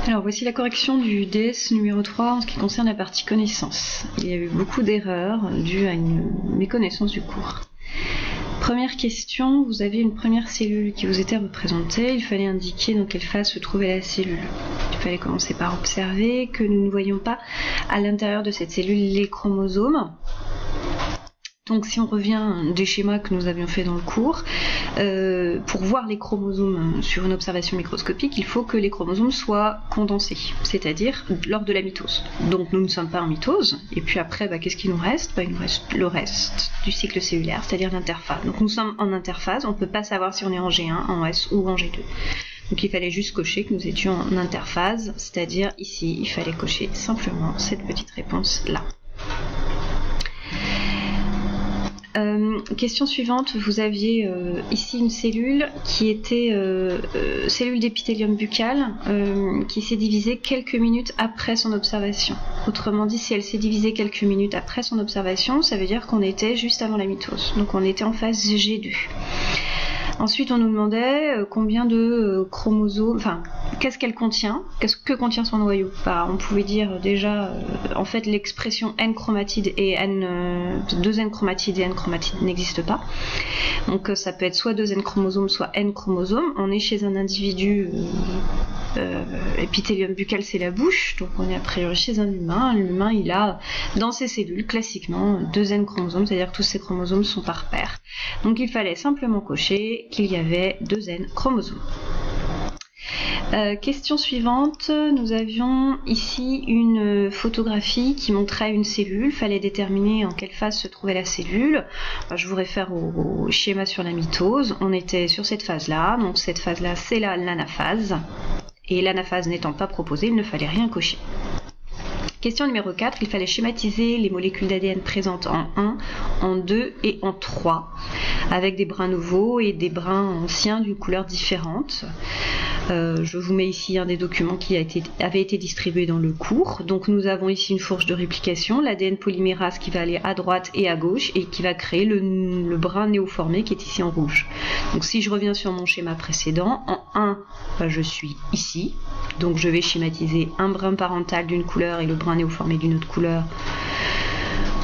Alors voici la correction du DS numéro 3 en ce qui concerne la partie connaissance. Il y a eu beaucoup d'erreurs dues à une méconnaissance du cours. Première question, vous avez une première cellule qui vous était représentée, il fallait indiquer dans quelle phase se trouvait la cellule. Il fallait commencer par observer que nous ne voyons pas à l'intérieur de cette cellule les chromosomes. Donc si on revient des schémas que nous avions fait dans le cours, pour voir les chromosomes sur une observation microscopique, il faut que les chromosomes soient condensés, c'est-à-dire lors de la mitose. Donc nous ne sommes pas en mitose, et puis après, qu'est-ce qu'il nous reste? Il nous reste le reste du cycle cellulaire, c'est-à-dire l'interphase. Donc nous sommes en interphase, on ne peut pas savoir si on est en G1, en S ou en G2. Donc il fallait juste cocher que nous étions en interphase, c'est-à-dire ici, il fallait cocher simplement cette petite réponse-là. Question suivante, vous aviez ici une cellule qui était cellule d'épithélium buccal qui s'est divisée quelques minutes après son observation. Autrement dit, si elle s'est divisée quelques minutes après son observation, ça veut dire qu'on était juste avant la mitose, donc on était en phase G2. Ensuite, on nous demandait combien de chromosomes, enfin, qu'est-ce qu'elle contient, que contient son noyau. On pouvait dire déjà, en fait, l'expression N chromatide et N, 2N chromatide et N chromatide n'existe pas. Donc, ça peut être soit 2N chromosomes, soit N chromosomes. On est chez un individu, épithélium buccal, c'est la bouche, donc on est a priori chez un humain. L'humain, il a dans ses cellules, classiquement, 2N chromosomes, c'est-à-dire que tous ces chromosomes sont par paire. Donc, il fallait simplement cocher qu'il y avait 2N chromosomes. Question suivante, nous avions ici une photographie qui montrait une cellule, il fallait déterminer en quelle phase se trouvait la cellule. Je vous réfère au schéma sur la mitose, on était sur cette phase-là, donc cette phase-là c'est l'anaphase, et l'anaphase n'étant pas proposée, il ne fallait rien cocher. Question numéro 4, il fallait schématiser les molécules d'ADN présentes en 1, en 2 et en 3, avec des brins nouveaux et des brins anciens d'une couleur différente. Je vous mets ici un des documents qui avait été distribué dans le cours. Donc nous avons ici une fourche de réplication, l'ADN polymérase qui va aller à droite et à gauche et qui va créer le brin néoformé qui est ici en rouge. Donc si je reviens sur mon schéma précédent, en 1, je suis ici. Donc je vais schématiser un brin parental d'une couleur et le brin néoformé d'une autre couleur.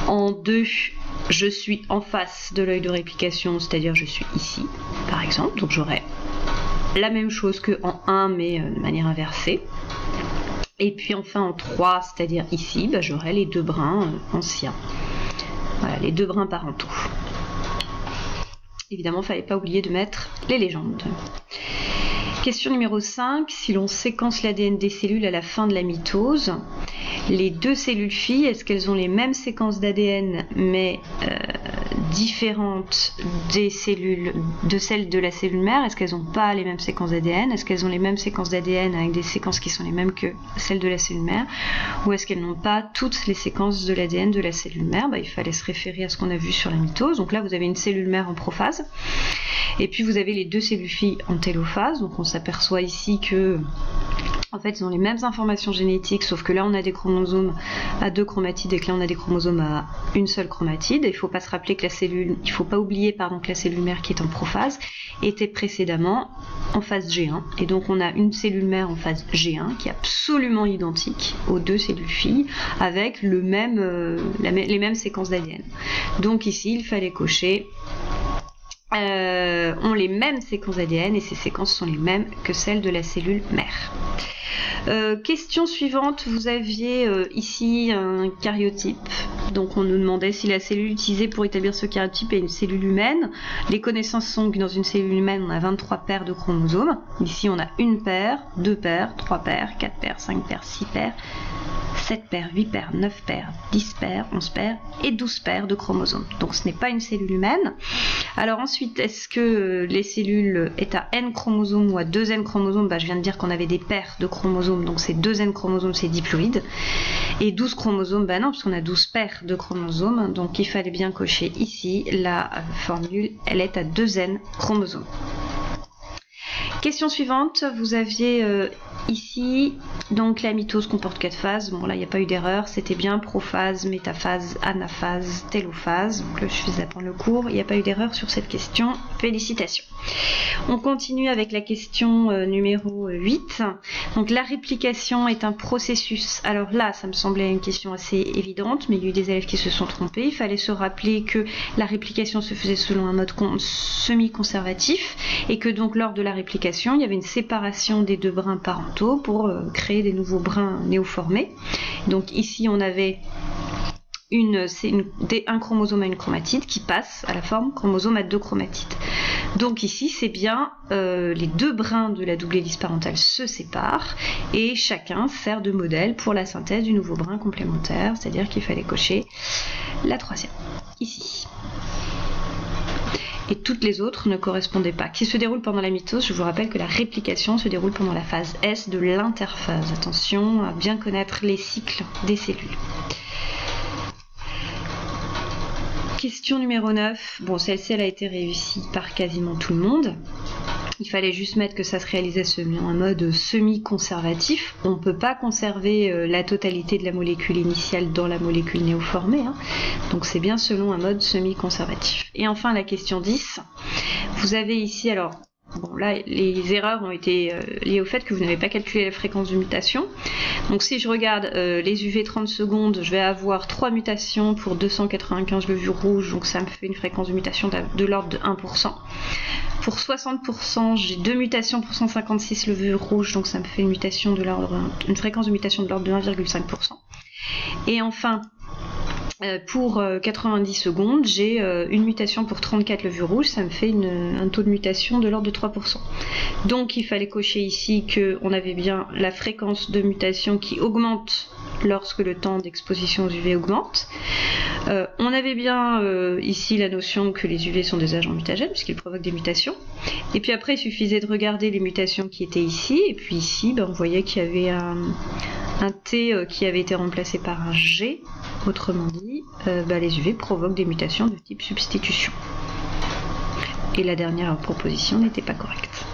En 2, je suis en face de l'œil de réplication, c'est-à-dire je suis ici, par exemple. Donc j'aurai la même chose que en 1, mais de manière inversée. Et puis enfin en 3, c'est-à-dire ici, j'aurai les deux brins anciens. Voilà, les deux brins parentaux. Évidemment, il ne fallait pas oublier de mettre les légendes. Question numéro 5, si l'on séquence l'ADN des cellules à la fin de la mitose, les deux cellules filles, est-ce qu'elles ont les mêmes séquences d'ADN mais différentes de celles de la cellule mère? Est-ce qu'elles n'ont pas les mêmes séquences d'ADN? Est-ce qu'elles ont les mêmes séquences d'ADN avec des séquences qui sont les mêmes que celles de la cellule mère? Ou est-ce qu'elles n'ont pas toutes les séquences de l'ADN de la cellule mère? Il fallait se référer à ce qu'on a vu sur la mitose. Donc là, vous avez une cellule mère en prophase. Et puis vous avez les deux cellules filles en télophase, donc on s'aperçoit ici que en fait ils ont les mêmes informations génétiques, sauf que là on a des chromosomes à 2 chromatides et que là on a des chromosomes à une seule chromatide. Et il faut pas se rappeler que la cellule, il faut pas oublier que la cellule mère qui est en prophase était précédemment en phase G1, et donc on a une cellule mère en phase G1 qui est absolument identique aux deux cellules filles avec les mêmes séquences d'ADN. Donc ici il fallait cocher ont les mêmes séquences d'ADN et ces séquences sont les mêmes que celles de la cellule mère. Question suivante, vous aviez ici un karyotype, donc on nous demandait si la cellule utilisée pour établir ce karyotype est une cellule humaine. Les connaissances sont que dans une cellule humaine on a 23 paires de chromosomes, ici on a une paire, 2 paires, 3 paires, 4 paires, 5 paires, 6 paires, 7 paires, 8 paires, 9 paires, 10 paires, 11 paires et 12 paires de chromosomes. Donc ce n'est pas une cellule humaine. Alors ensuite, est-ce que les cellules est à N chromosomes ou à 2N chromosomes? Je viens de dire qu'on avait des paires de chromosomes, donc c'est 2N chromosomes, c'est diploïde. Et 12 chromosomes, non, parce qu'on a 12 paires de chromosomes, donc il fallait bien cocher ici, la formule, elle est à 2N chromosomes. Question suivante, vous aviez Ici, donc la mitose comporte 4 phases. Bon, là, il n'y a pas eu d'erreur. C'était bien prophase, métaphase, anaphase, télophase. Donc là, je suis d'apprendre le cours. Il n'y a pas eu d'erreur sur cette question. Félicitations. On continue avec la question numéro 8. Donc, la réplication est un processus. Alors là, ça me semblait une question assez évidente, mais il y a eu des élèves qui se sont trompés. Il fallait se rappeler que la réplication se faisait selon un mode semi-conservatif et que donc, lors de la réplication, il y avait une séparation des deux brins parentaux pour créer des nouveaux brins néoformés. Donc ici on avait un chromosome à une chromatide qui passe à la forme chromosome à 2 chromatides. Donc ici c'est bien les deux brins de la double hélice parentale se séparent et chacun sert de modèle pour la synthèse du nouveau brin complémentaire, c'est-à-dire qu'il fallait cocher la 3e ici. Et toutes les autres ne correspondaient pas. Qui se déroule pendant la mitose, je vous rappelle que la réplication se déroule pendant la phase S de l'interphase. Attention à bien connaître les cycles des cellules. Question numéro 9. Bon, celle-ci, elle a été réussie par quasiment tout le monde. Il fallait juste mettre que ça se réalisait selon un mode semi-conservatif. On ne peut pas conserver la totalité de la molécule initiale dans la molécule néoformée. Hein. Donc c'est bien selon un mode semi-conservatif. Et enfin la question 10. Vous avez ici, alors, bon là les erreurs ont été liées au fait que vous n'avez pas calculé la fréquence de mutation. Donc si je regarde les UV 30 secondes, je vais avoir 3 mutations pour 295 levures rouges, donc ça me fait une fréquence de mutation de l'ordre de 1%. Pour 60%, j'ai 2 mutations pour 156 levures rouges, donc ça me fait une fréquence de mutation de l'ordre de 1,5%. Et enfin, pour 90 secondes, j'ai une mutation pour 34 levures rouges, ça me fait un taux de mutation de l'ordre de 3%. Donc il fallait cocher ici qu'on avait bien la fréquence de mutation qui augmente lorsque le temps d'exposition aux UV augmente. On avait bien ici la notion que les UV sont des agents mutagènes puisqu'ils provoquent des mutations. Et puis après, il suffisait de regarder les mutations qui étaient ici. Et puis ici, on voyait qu'il y avait un T qui avait été remplacé par un G. Autrement dit, les UV provoquent des mutations de type substitution. Et la dernière proposition n'était pas correcte.